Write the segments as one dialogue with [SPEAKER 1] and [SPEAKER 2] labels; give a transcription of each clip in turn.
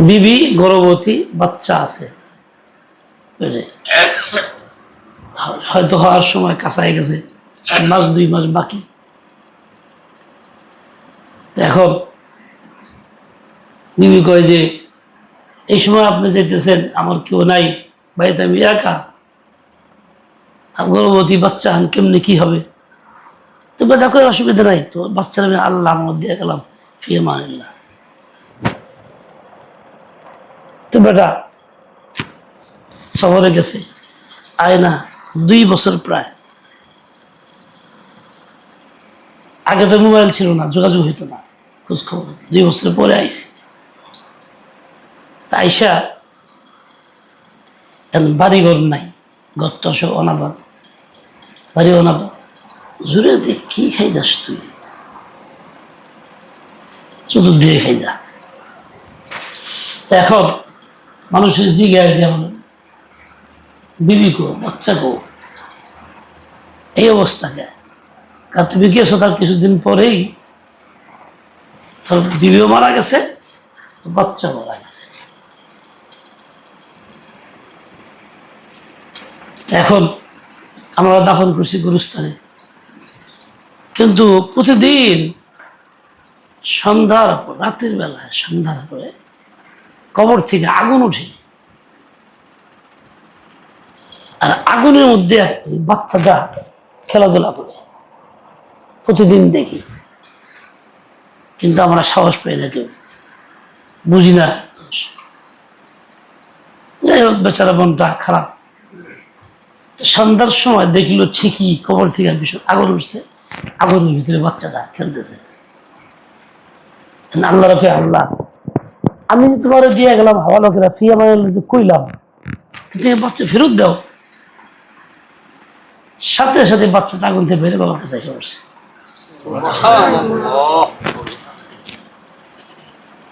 [SPEAKER 1] বিবি গর্ভবতী, বাচ্চা আছে, হয়তো হওয়ার সময় কাছায় গেছে, 1-2 মাস বাকি। এখন বিবি কয় যে এই সময় আপনি যেতেছেন, আমার কেউ নাই বাড়িতে, আমি একা, গর্ভবতী বাচ্চা হন, কেমনি কি হবে? তো বেটা করে অসুবিধা নাই, তো বাচ্চার আমি আল্লাহ আমার দিয়ে গেলাম, ফিরে মানিল্লাহ। তো বেটা শহরে গেছে, আয় না 2 বছর প্রায়। আগে তো মোবাইল ছিল না, যোগাযোগ হইতো না, খোঁজ খবর। 2 বছর পরে আইছে। তা আইসা বাড়িঘর নাই, ঘরটা সব অনাবাদ, বাড়ি অনাবাদ। জুড়ে দে, কি খাই যাস তুই? চতুর্দিকে খাই যা। এখন মানুষের জিজ্ঞাসা যেমন বিবি কো, বাচ্চা কো, এই অবস্থাকে। কারণ তুমি গেছো তার কিছুদিন পরেই তোর বিবিও মারা গেছে, বাচ্চা মারা গেছে। এখন আমরা দাফন করছি গুরুস্থানে, কিন্তু প্রতিদিন সন্ধ্যার পর, রাতের বেলায় সন্ধ্যার পরে কবর থেকে আগুন ওঠে, আর আগুনের মধ্যে বাচ্চাটা খেলাধুলা করে, প্রতিদিন দেখি। কিন্তু আমরা সাহস পাই না, কেউ বুঝি না। যাই হোক, বেচারা মনটা খারাপ। তো সন্ধ্যার সময় দেখলো ঠিকই কবর থেকে আগুন উঠছে, আগুনের ভিতরে বাচ্চাটা খেলতেছে। আল্লাহ রকে, আল্লাহ আমি তোমার দিয়ে গেলাম হাওয়া লোকেরা, ফি আমার কইলাম তুমি বাচ্চা ফেরত দাও। সাথে সাথে বাচ্চাটা আগুন থেকে বেড়ে বাবার কাছে এসে পড়ছে।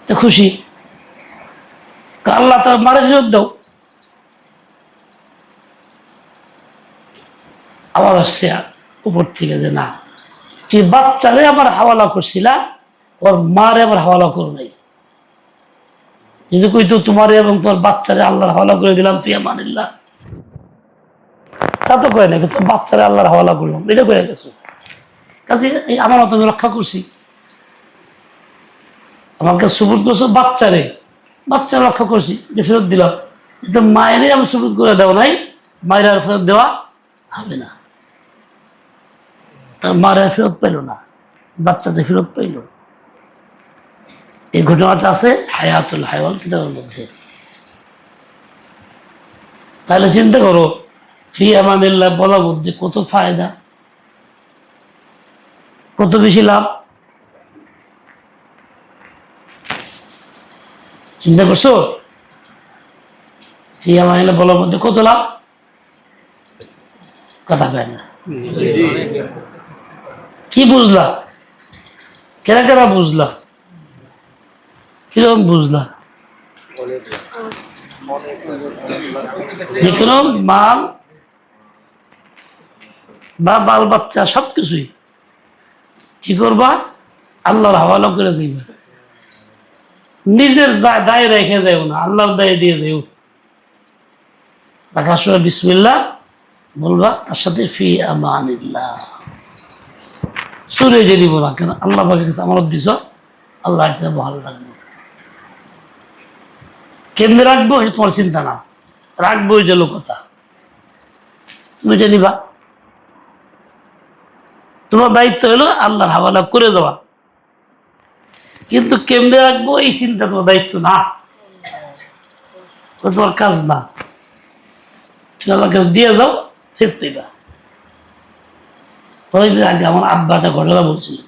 [SPEAKER 1] তো খুশি, আল্লাহ তার মারে ফেরত দাও। আওয়াজ আসছে উপর থেকে যে না, তুই বাচ্চারে আমার হাওয়ালা করছিলা, ওর মারে আমার হাওয়ালা করো নাই। যদি কইতো তোমারে এবং তোমার বাচ্চারে আল্লাহর হাওয়ালা করে দিলাম ফিয়া মানিল্লাহ, তা তো কয় না, কিন্তু বাচ্চারে আল্লাহর হাওয়ালা করলাম, এটা কয়ে গেছো। কাজে এই আমার মতো আমি রক্ষা করছি, আমাকে সুবুত করছো বাচ্চারে, বাচ্চা রক্ষা করছি, যে ফেরত দিলাম। কিন্তু মায়েরই আমি সুবুত করে দেওয়া নাই, মায়ের আর ফেরত দেওয়া হবে না। তার মায়ের আর ফেরত পাইল না, বাচ্চাটা ফেরত পাইল। এই ঘটনাটা আছে হায়াতুল হায়াওয়ান কিতাবের মধ্যে। তাহলে চিন্তা করো, ফি আমানিল্লাহ বলার মধ্যে কত ফায়দা, কত বেশি লাভ। চিন্তা করছো ফি আমানিল্লাহ বলার মধ্যে কত লাভ? কথা কয় না। কি বুঝলা? কেনা কেনা বুঝলা? কিরকম বুঝলা? যে কোনো মাল বা বাল বাচ্চা সবকিছুই কি করবা? আল্লাহর হাওয়ালা করে দিবা। নিজের দায় রেখে যাও না, আল্লাহর দায় দিয়ে যাও। রাখার সময় বিসমিল্লাহ বলবা, তার সাথে ফি আমানিল্লাহ। সুরে যে দিব না কেন, আল্লাহ পাকের কাছে আমানত দিছ, আল্লাহ এটা ভালো রাখবো। কেমনে রাখবো এটা তোমার চিন্তা না, রাখবো যে লোকতা তুমি যে নিবা। তোমার দায়িত্ব হলো আল্লাহর হাওয়ালা করে দেওয়া, কিন্তু কেমনে রাখবো এই চিন্তা তোমার দায়িত্ব না, তোমার কাজ না। তুমি আল্লাহর কাছে দিয়ে যাও, ফের পেবা। কয়েকদিন আগে আমার আব্বাটা ঘটনা বলছিলেন,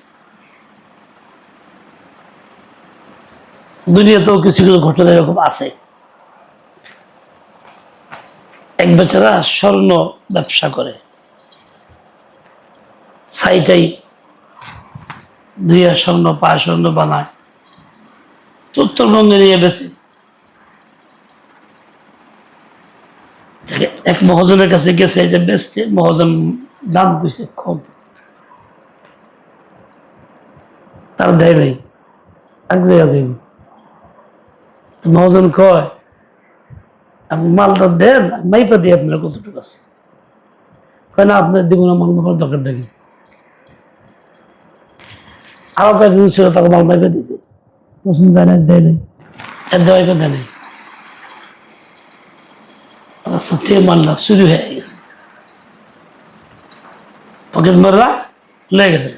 [SPEAKER 1] দুনিয়াতেও কিছু কিছু ঘটনা এরকম আছে। এক বেচারা স্বর্ণ ব্যবসা করে, সাইটাই দুইয়া স্বর্ণ পায়, স্বর্ণ বানায়, উত্তরবঙ্গে নিয়ে বেছে। এক মহাজনের কাছে গেছে এটা বেচতে, মহাজন দাম কইছে কম, তার দেয় নাই, এক জায়গা যাইব। মহাজন কয় আপনি মালটা দেন, মাইপা দিয়ে আপনার কতটুকু আছে। কয় না আপনার দিব না, মাল মাপার দরকার নাকি। আরো কয়েকজন ছিল, তাকে মাল মাইপা দিয়েছে, পছন্দ দেয় না, দেয় নাই, এর দেওয়াই দেয় নাই। রাস্তা থেকে মাল্লা চুরি হয়ে গেছে, পকেট মাররা লেগে গেছে।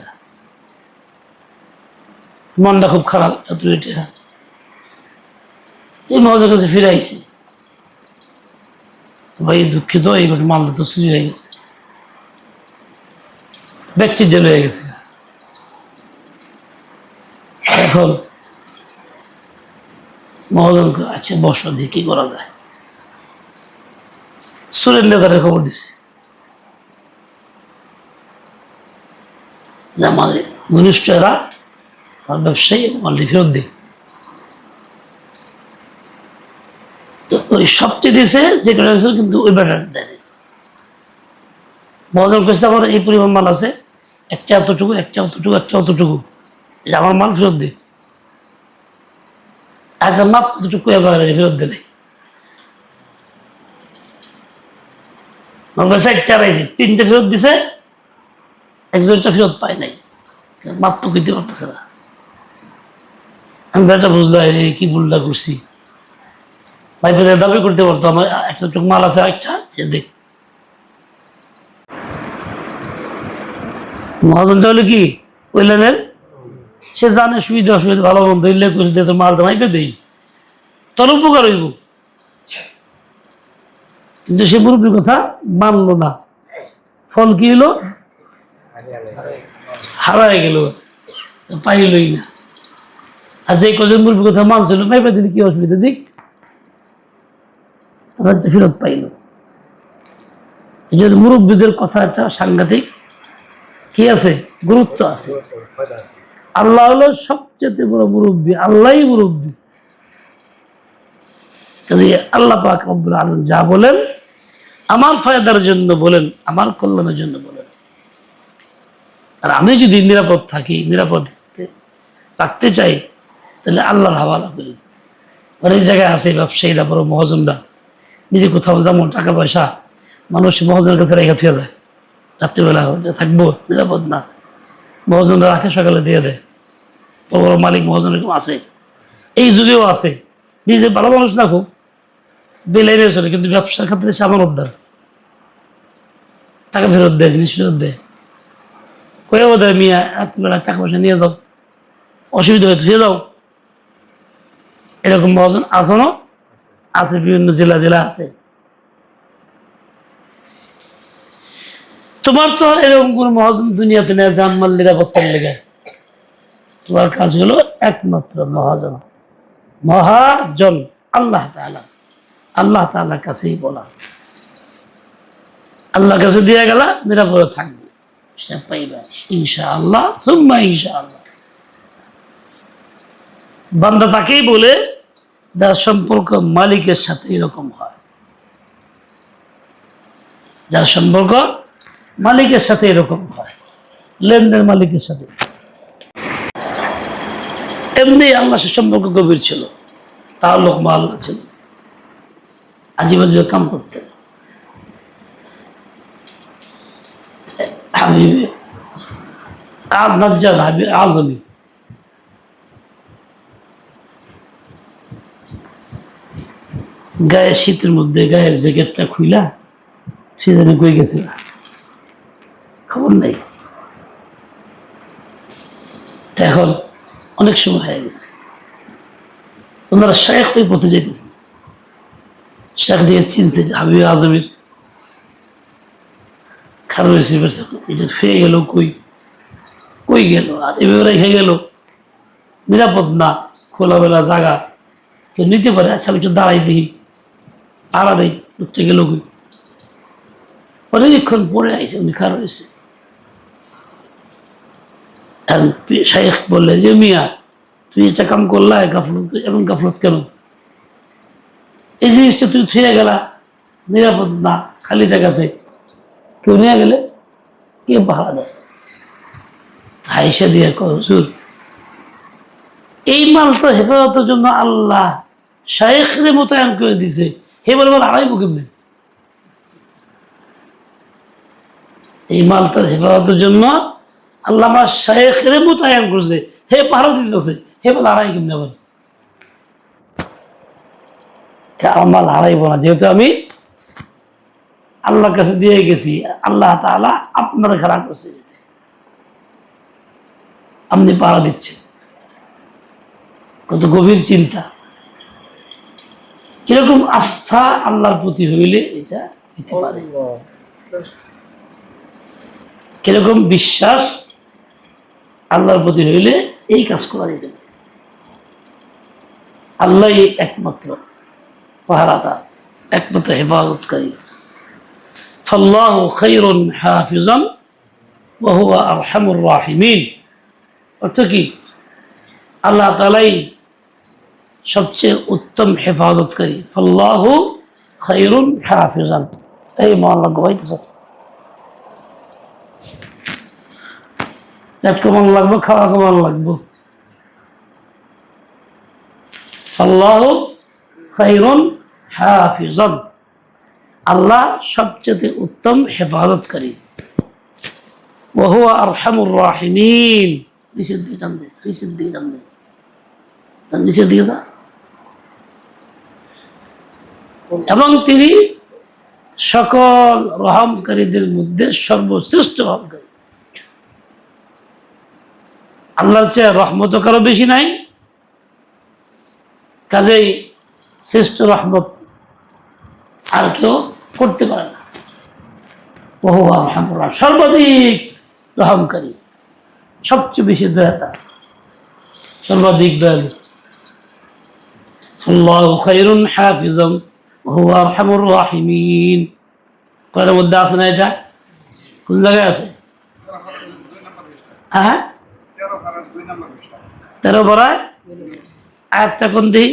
[SPEAKER 1] মনটা খুব খারাপ, এত এটা এই মহাজের কাছে ফিরে আইছি, ভাই দুঃখিত, এই মালটা তো চুরি হয়ে গেছে, ব্যক্তি জেল হয়ে গেছে। এখন মহাজন আচ্ছা বসো, দিয়ে কি করা যায়। সুরের নেতারে খবর দিছে যে আমাদের ঘনিষ্ঠ এরা ব্যবসায়ী মালটি ফেরত দিই। তো ওই সবচেয়ে দিয়েছে যে কোনো কিন্তু ওই ব্যাটার দেয়। মহাজন কইছে আমার এই পরিমাণ মাল আছে, একটা অতটুকু, একটা অতটুকু, একটা অতটুকু, আমার মাল ফেরত দিই। একটা মাপ কতটুকু ফেরত দিলে একটা রাইছে, তিনটে ফেরত দিছে, একজনটা ফেরত পায় নাই, মাপ তো কইতে পারতেছে না। আমি ব্যাটা বুঝলাম এই কি ভুলটা করছি, ভাই দাবি করতে পারতো আমার এতটুকু মাল আছে, একটা দেখ। মহাজনটা হলো কি ওই লাইনের, সে জানে সুবিধা অসুবিধা ভালো মন্দ, উল্লেখ করে দিয়ে তোর মাল মাইপে দেই, তোর উপকার হইব। কিন্তু সে মুরব্বীর কথা মানলো না, ফল কি হলো, হারায় গেল, পাইলই না। আর যে কজন মুরব্বীর কথা মানছিল, মাইপে দিলে কি অসুবিধা, দিক ফেরত পাইল। মুরব্বীদের কথা একটা সাংঘাতিক কি আছে, গুরুত্ব আছে। আল্লাহ হলো সবচেয়ে বড় মুরব্বী, আল্লাহই মুরব্বী। কাজে আল্লাহ পাক রব্বুল আলামিন যা বলেন আমার ফায়দার জন্য বলেন, আমার কল্যাণের জন্য বলেন। আর আমি যদি নিরাপদ থাকি, নিরাপদ রাখতে চাই, তাহলে আল্লাহর হাওয়ালা করি। অনেক জায়গায় আছে ব্যবসায়ীরা, বড় মহাজনরা নিজে কোথাও যেমন টাকা পয়সা মানুষ মহাজনের কাছে রেখে থুয়ে দেয়, রাত্রিবেলা থাকবো নিরাপদ না, মহাজনরা রাখে, সকালে দিয়ে দেয়। বড় বড় মালিক মহাজন এরকম আছে, এই যুগেও আছে। নিজে ভালো মানুষ না, খুব বেলাইনে চলে, কিন্তু ব্যবসার ক্ষেত্রে সে আমার উদ্ধার, টাকা ফেরত দেয়, জিনিস ফেরত দেয়, কয়েও দেয় মিয়া রাত্রিবেলা টাকা পয়সা নিয়ে যাও, অসুবিধা হয়ে ধুয়ে যাও। এরকম মহাজন এখনো আছে, বিভিন্ন জেলা জেলা আছে। তোমার তো আর এরকম কোন মহাজন দুনিয়াতে নেই জানমাল নিরাপত্তার লেগে। তোমার কাজ হলো একমাত্র মহাজন, মহাজন আল্লাহ তাআলা, আল্লাহ তাআলার কাছেই বলা, আল্লাহর কাছে দিয়ে গেলা, নিরাপদে থাকবে, সে পাইবা ইনশাআল্লাহ, সুম্মা ইনশাআল্লাহ। বান্দা তাকেই বলে যার সম্পর্ক মালিকের সাথে এরকম হয়, যার সম্পর্ক মালিকের সাথে এরকম হয়, লেনদেন মালিকের সাথে। এমনি আল্লাহ সে সম্পর্ক গভীর ছিল, তার লোক মা আল্লাহ ছিল, আজিবাজিও কাম করতেন। হাবিবি নাজ্জাল হাবিব আজমি গায়ে শীতের মধ্যে গায়ের জ্যাকেটটা খুইলা সে জানে কই গেছিল, খবর নাই। এখন অনেক সময় হয়ে গেছে, ওনারা শেখ ওই পথে যেতেছেন, শেখ দিয়ে চিনছে যে হাবিব আজমির খারাপ হয়েছে, এটা ফেয়ে গেল, কই কই গেল, আর এভাবে রেখে গেল, নিরাপদ না, খোলাবেলা জায়গা, কেউ নিতে পারে। আচ্ছা আমি একটু দাঁড়াই দিই, আড়া দেই, লোকটা গেল কই। অনেকক্ষণ পরে আইসে, উনি খারাপ হয়েছে। শাইখ বললে যে মিয়া তুই এটা কাম করলা, গাফলত, এমন গাফলত কেন, এই জিনিসটা তুই থুয়ে গেলা, নিরাপদ না, খালি জায়গাতে কেউ নিয়ে গেলে কে পাহারা দেয়। হাইসা দিয়ে হুজুর এই মাল তো হেফাজতের জন্য আল্লাহ শায়েখরে মোতায়েন করে দিছে, হে বলে আড়াইবো কেমনে? এই মালটার হেফাজতের জন্য আল্লাহ আমার শায়েখরে মোতায়েন করছে, হে পাহাড় দিতেছে, হে বলে আড়াই কেমনে? বল আমার মাল হারাইবো না, যেহেতু আমি আল্লাহর কাছে দিয়ে গেছি। আল্লাহ তাআলা আপনার খারাপ করছে, আপনি পাহারা দিচ্ছেন। কত গভীর চিন্তা, কিরকম আস্থা আল্লাহর প্রতি হইলে এটা হইতে পারে, কিরকম বিশ্বাস আল্লাহর প্রতি হইলে এই কাজ করা যেতে পারে। আল্লাহ একমাত্র পাহারাদার, একমাত্র হেফাজতকারী। ফাল্লাহু খায়রুন হাফিজান ওয়া হুয়া আরহামুর রাহিমিন। অর্থ কি? আল্লাহ তাআলাই সবচেয়ে উত্তম হেফাজতকারী। ফাল্লাহু খায়রুন হাফিজান। এই মহল্লা গোবাইতেছ, পেট কমান লাগবো, খাওয়া কমান লাগবো। ফাল্লাহু খায়রুন হাফিজান, আল্লাহ সবচেয়ে উত্তম হেফাজতকারী। ওয়া হুয়া আরহামুর রাহিমিন। নিচের দিকে টান দে, নিচের দিকে টান দে, তার নিচের দিকে যা। এবং তিনি সকল রহমকারীদের মধ্যে সর্বশ্রেষ্ঠ রহমকারী। আল্লাহর চেয়ে রহমত কারো বেশি নাই, কাজেই শ্রেষ্ঠ রহমত আর কেউ করতে পারে না। বহু আলহামদুলিল্লাহ, সর্বাধিক রহমকারী, সবচেয়ে বেশি দয়াতা, সর্বাধিক দয়ালু। আল্লাহু খায়রুন হাফিজান ওয়া হুয়া আরহামুর রাহিমিন। কোরআনের মধ্যে আছে না? এটা কোন জায়গায় আছে? হ্যাঁ, 13 বরায় আয়াতটা কোন দিই?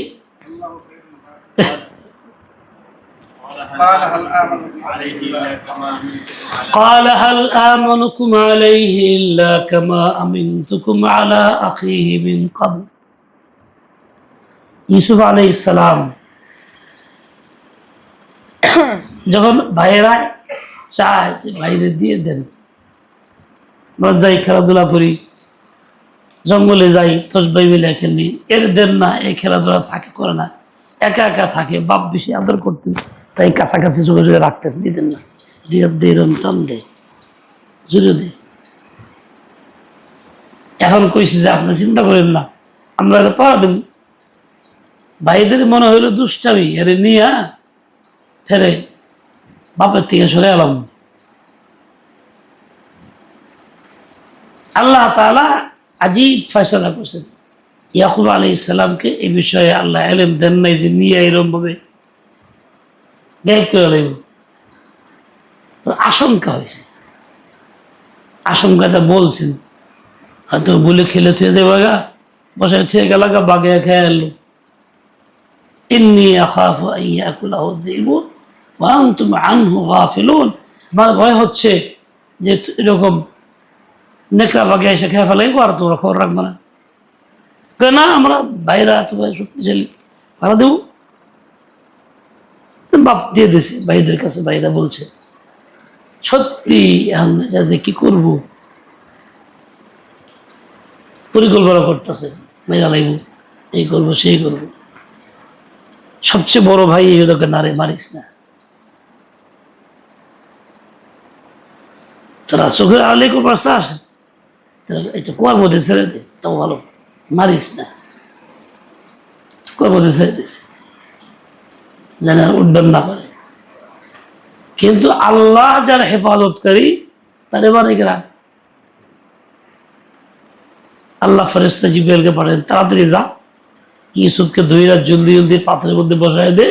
[SPEAKER 1] قال هل آمنكم عليه إلا كما أمنتكم على أخيه من قبل। ইউসুফ আলাইহিস সালাম যখন ভাইয়েরা চায় যে বাইরে দিয়ে দেন, আমরা যাই খেলাধুলা করি, জঙ্গলে যাই, 10 ভাই মিলে খেলি, এর দেন না, এই খেলাধুলা থাকে করে না, একা একা থাকে, বাপ বেশি আদর করতেন, তাই কাছাকাছি চোখে চোখে রাখতেন, দিতেন না। টান দে, জুড়ে দে। এখন কইছি যে আপনি চিন্তা করেন না, আমরা এটা পাওয়া দেব। ভাইদের মনে হইল দুষ্টামি, এর নিয়ে ফেরে বাপের থেকে সরে এলাম। আল্লাহ তাআলা আজীব ফয়সালা করছেন। ইয়াকুব আলাইহিস সালামকে এই বিষয়ে আল্লাহ ইলম দেন নাই যে নিয়ে এরকম ভাবে গায়েব করে লাগবে। আশঙ্কা হয়েছে, আশঙ্কাটা বলছেন, হয়তো বলে খেলে থুয়ে যাবে গা, বসায় থুয়ে গেল গা, বাগে খেয়ে এলো। ইন্নী আখাফু আন ইয়াকুলাহু যিবু ওয়া আনতুম আনহু গাফিলুন। আমার ভয় হচ্ছে যে এরকম নেকড়া বাগে এসে খেয়ে ফেলাইবো, আর তোমরা খবর রাখবো না। কেন? আমরা বাইরা তোমার শক্তিশালী, ভাড়া দেব। বাপ দিয়ে দিছে ভাইদের কাছে, ভাইরা বলছে সত্যি এখন যে কি করবো, পরিকল্পনা করতেছে, মেয়েরা লাগবো, এই করবো সেই করবো। সবচেয়ে বড় ভাই এই লোকে, নারে মারিস না, তোরা চোখের আড়ালে কোন রাস্তা আসে, একটু কুয়ার মধ্যে ছেড়ে দে, তাও ভালো, মারিস না। কুয়ার মধ্যে ছেড়ে দিছে যেন উড্ডয়ন না করে। কিন্তু আল্লাহ যার হেফাজতকারী, তার এবার এরা আল্লাহ ফেরেশতা জিবরাইলকে পাঠান, তাড়াতাড়ি যা, ইউসুফকে ধইরা জলদি জলদি পাথরের মধ্যে বসায় দে,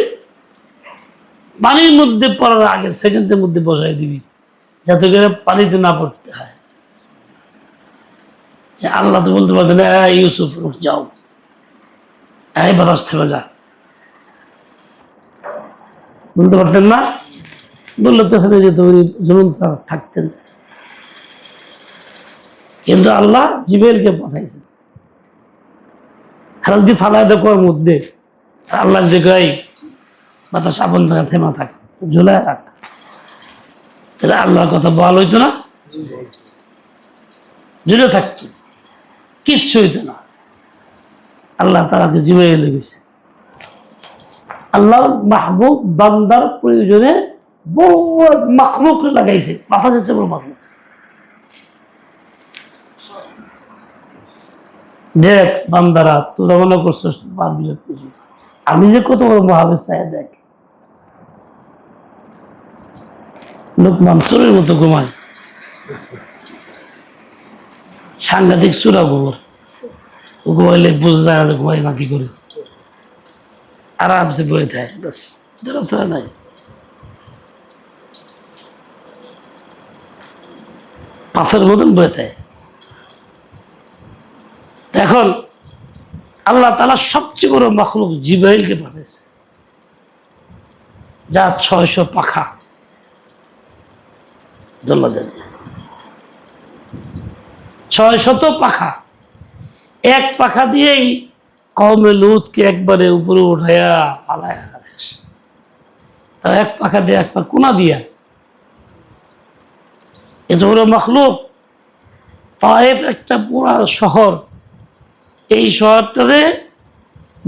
[SPEAKER 1] পানির মধ্যে পড়ার আগে সেকেন্ডের মধ্যে বসায় দিবি, যাতে করে পানিতে না পড়তে হয়। যে আল্লাহ তো বলতে পারতেন ইউসুফ উঠ যাও, এই বাতাস থেমে যা, বলতে পারতেন না? বললে তো থেমে যেত, উনি জুলুম থাকতেন। কিন্তু আল্লাহ জিবরাইলকে পাঠাইছেন, হালদি ফালায় দেখোর মধ্যে আল্লাহ যে গাই বাতাস আপন জায়গা থেমা থাক, ঝুলে রাখ, তাহলে আল্লাহর কথা বল হইতো না, ঝুলে থাকতো, কিচ্ছু হইতো না। আল্লাহ তাআলাকে জিবাইয়ে লেগেছে। আল্লাহর মাহবুব বান্দার প্রয়োজনে বহু মাখলুক লাগাইছে, মাথা যাচ্ছে বড় মাখলুক। দেখ বান্দারা, তোরা মনে করছিস পারবি, আমি যে কত বড় মহাবেশ চাই দেখ। লোকমান চোরের মতো ঘুমায়, সাংঘাতিক চূড়া গোবর, ও ঘুমাইলে বোঝা যায় না যে ঘুমাই না কি করে, আরামসে বয়ে থাকে, বাস যারা ছাড়া নাই। পাথরের মতন বয়ে থাকে। এখন আল্লাহ তাআলা সবচেয়ে বড় মাখলুক জিবরাইলকে পাঠিয়েছে, যা 600 পাখা, 600 পাখা, এক পাখা দিয়েই কওমে লূতকে একবারে উপরে উঠাইয়া ফালায়, তা এক পাখা দিয়ে এক পাখা কোনা দিয়া, এত বড় মাখলুক। তায়েফ একটা পুরা শহর, এই শহরটারে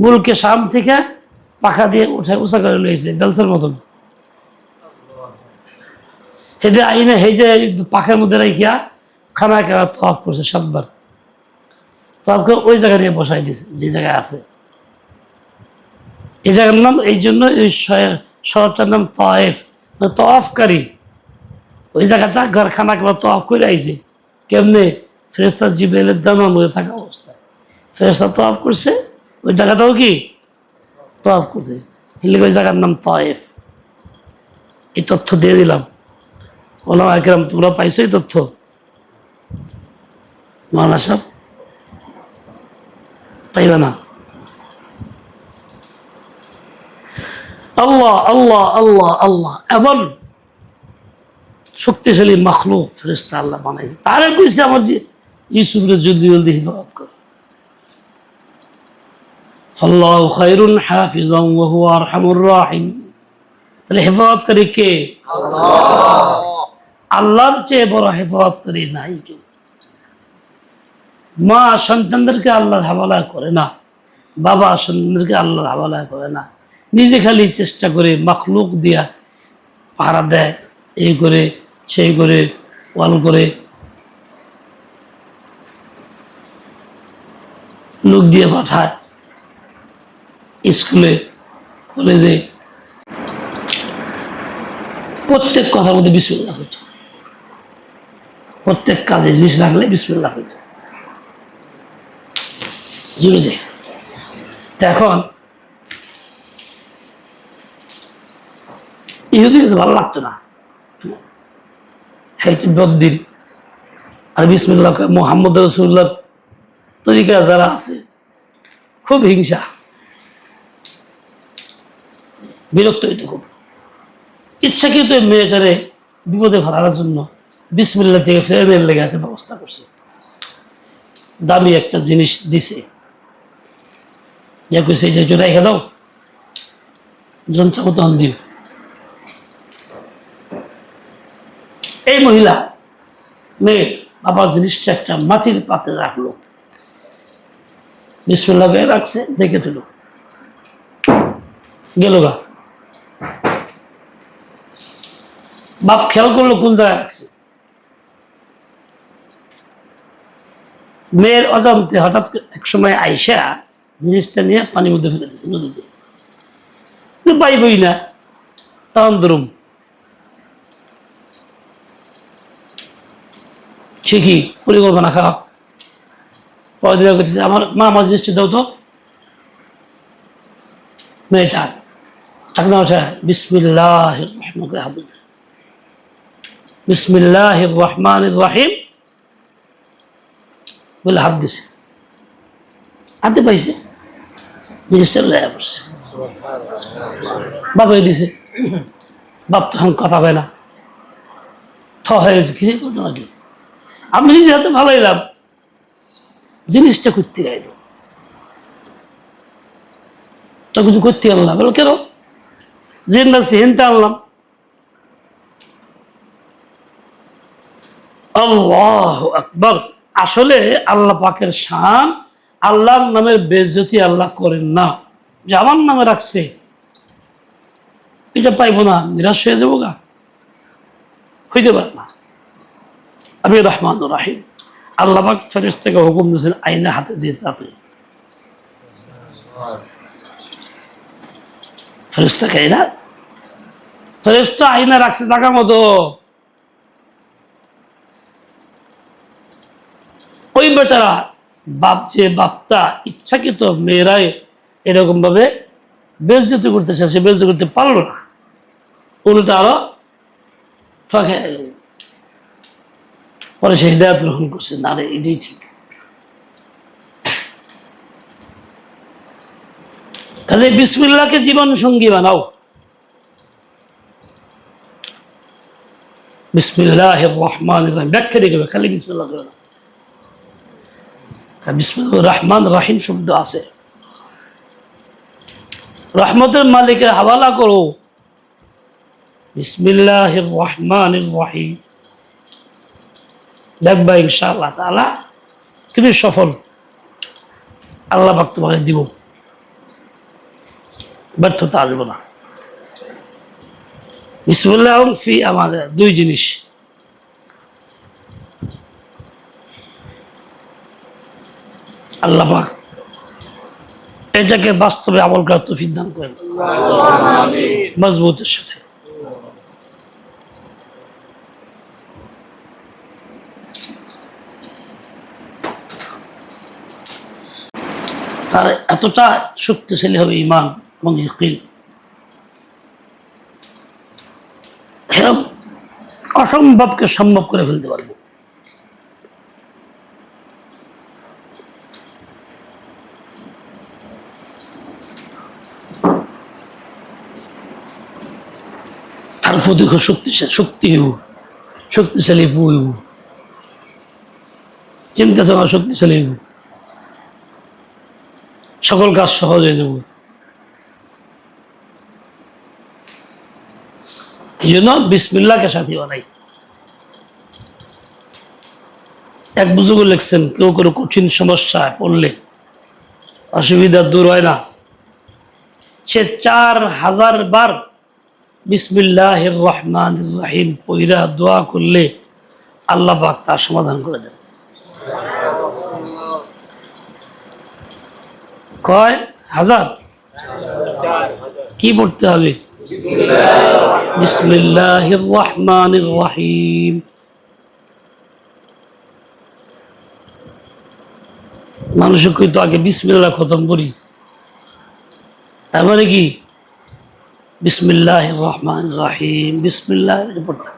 [SPEAKER 1] মুলকে শাম থেকে পাখা দিয়ে উঠায় উঁচা করে লইছে বেলসার মতন। হেঁটে আইনে হেঁটে পাখার মধ্যে রাখিয়া খানা খাওয়া তফ করছে 7 বার। তফকে ওই জায়গায় নিয়ে বসাই দিয়েছে যে জায়গায় আছে। এই জায়গার নাম, এই জন্য এই শহরটার নাম তায়েফ, মানে তফকারী। ওই জায়গাটা ঘর খানা খাওয়া তফ করে আইছে। কেমনে? ফেরেশতা জিবরাইলের দামার মধ্যে থাকা অবস্থায় ফেরেশতা তফ করছে, ওই জায়গাটাও কি তফ করছে। ওই জায়গার নাম তায়েফ। এই তথ্য দিয়ে দিলাম। ওলামা একরাম, তোমরা পাইছো এই তথ্য? মাওলানা সাহেব পাইবে না? আল্লাহ আল্লাহ আল্লাহ আল্লাহ এমন শক্তিশালী মাখলুক ফেরেশতা আল্লাহ বানাইছে। তারা কইছে আমার যে ইউসুফের জলদি জলদি হিফাজত কর। আল্লাহু খায়রুন হাফিজান ওয়া হুয়া আরহামুর রাহিম। তাহলে হেফাজতকারী কে? আল্লাহ। আল্লাহর চেয়ে বড় হেফাজতকারী নাই কেউ। মা সন্তানদেরকে আল্লাহর হাওয়ালা করে না, বাবা সন্তানদেরকে আল্লাহর হাওয়ালা করে না, নিজে খালি চেষ্টা করে মাখলুক দিয়া পাহারা দেয়, এই করে সেই করে ওয়াল করে লোক দিয়ে পাঠায় স্কুলে কলেজে। প্রত্যেক কথার মধ্যে বিসমিল্লাহ হইত, প্রত্যেক কাজে জিনিস রাখলে বিসমিল্লাহ হইত, জুড়ে দেয়। এখন ইহুদির কাছে ভালো লাগতো না, বদিন আর বিসমিল্লাহ মুহাম্মদ রাসূলুল্লাহ তরিকা যারা আছে খুব হিংসা, বিরক্ত হইতো খুব। ইচ্ছাকৃত মেয়েটারে বিপদে ফেলার জন্য বিসমিল্লাহ থেকে ফেরের লেগে একটা ব্যবস্থা করছে। দামি একটা জিনিস দিছে, যে কইছে যে রেখে দাও, জন চাও তখন দিও। এই মহিলা মেয়ে বাবার জিনিসটা একটা মাটির পাত্রে রাখলো, বিসমিল্লাহ করে রাখছে, দেখে তুলো গেল গা। বাপ খেয়াল করলো কোন জায়গায় রাখছে। মেয়ের অজান্তে হঠাৎ এক সময় আইসা জিনিসটা নিয়ে পানির মধ্যে ফেলে দিচ্ছে নদীতে, পাইবই না, তখন ধরুম ঠিকই পরিকল্পনা খারাপ। পরদিন করতেছে, আমার মা আমার জিনিসটা দাও তো। মেয়েটা টাকা ওঠা বিসমিল্লাহির রহমানির রহিম, বিসমিল্লাহির রহমানির রহিম বলে হাত দিছে, হাতে পাইছে জিনিসটা লয়া পড়ছে। বাবাই দিছে, বাপ তখন কথা হয় না, থ হয়েছে কি নাকি। আমি নিজে হাতে ভালাইলাম, জিনিসটা করতে গাইল। তো কিছু করতে আল্লাহ বলো কেন জিন আছে হেনতে আনলাম। আল্লাহু আকবার। আসলে আল্লাহ পাকের শান, আল্লাহর নামের বেইজ্জতি আল্লাহ করেন না। যে আমার নামে রাখছে এটা পাইবো না, নিরাশ হয়ে যাবো গা, হইতে পারে না। আমি রহমান রাহিম। আল্লাহ পাক ফেরেশতাকে হুকুম দিয়েছেন আইনা হাতে দিয়ে তাতে ফেরেশতাকে আইনা, ফেরেশতা আইনা রাখছে জায়গা মতো। ওই বেচারা বাপ যে বাপটা ইচ্ছাকৃত মেয়েরাই এরকম ভাবে বেইজ্জতি করতে চায়, সে বেইজ্জতি করতে পারলো না, উল্টা আরো ঠকে গেল। পরে সে হিদায়াত গ্রহণ করছে, না রে এটাই ঠিক। কাজে বিসমিল্লাহকে জীবন সঙ্গী বানাও। বিসমিল্লাহির রহমানির রহিম ব্যাখ্যা দিয়ে গেবে, খালি বিসমিল্লাহ করে না। বিসমিল্লাহির রহমান রহিম শব্দ আছে, রহমতের মালিকের হাওয়ালা করো। বিসমিল্লাহির রহমানির রহিম, দেখবা ইনশাআল্লাহ তাআলা তুমি সফল, আল্লাহ পাক তোমাকে দিব, ব্যর্থতা আসবে না। বিসমিল্লাহ ফি আমাদের দুই জিনিস, আল্লাহ পাক এটাকে বাস্তবে আমল করার তৌফিক দান করেন মজবুতের সাথে। তার এতটা শক্তিশালী হবে ঈমান এবং ইয়াকিন, অসম্ভবকে সম্ভব করে ফেলতে পারবে। তার প্রতি শক্তিশালী হইব, চিন্তা চেতনা শক্তিশালী হইব, সকল কাজ সহজ হয়ে যাব। এই জন্য বিসমিল্লাহকে সাথী বানাই। এক বুজুর্গ লিখছেন, কেউ কোনো কঠিন সমস্যায় পড়লে অসুবিধা দূর হয় না, সে 4000 বার বিসমিল্লাহির রহমানির রহিম পইরা দোয়া করলে আল্লাহ পাক তার সমাধান করে দেন। কয় হাজার? কি পড়তে হবে? বিসমিল্লাহির রহমানির রহিম। মানুষকে কইতো আগে বিসমিল্লাহ খতম করি, তারপরে কি বিসমিল্লাহির রহমানির রহিম, বিসমিল্লাহ পড়তে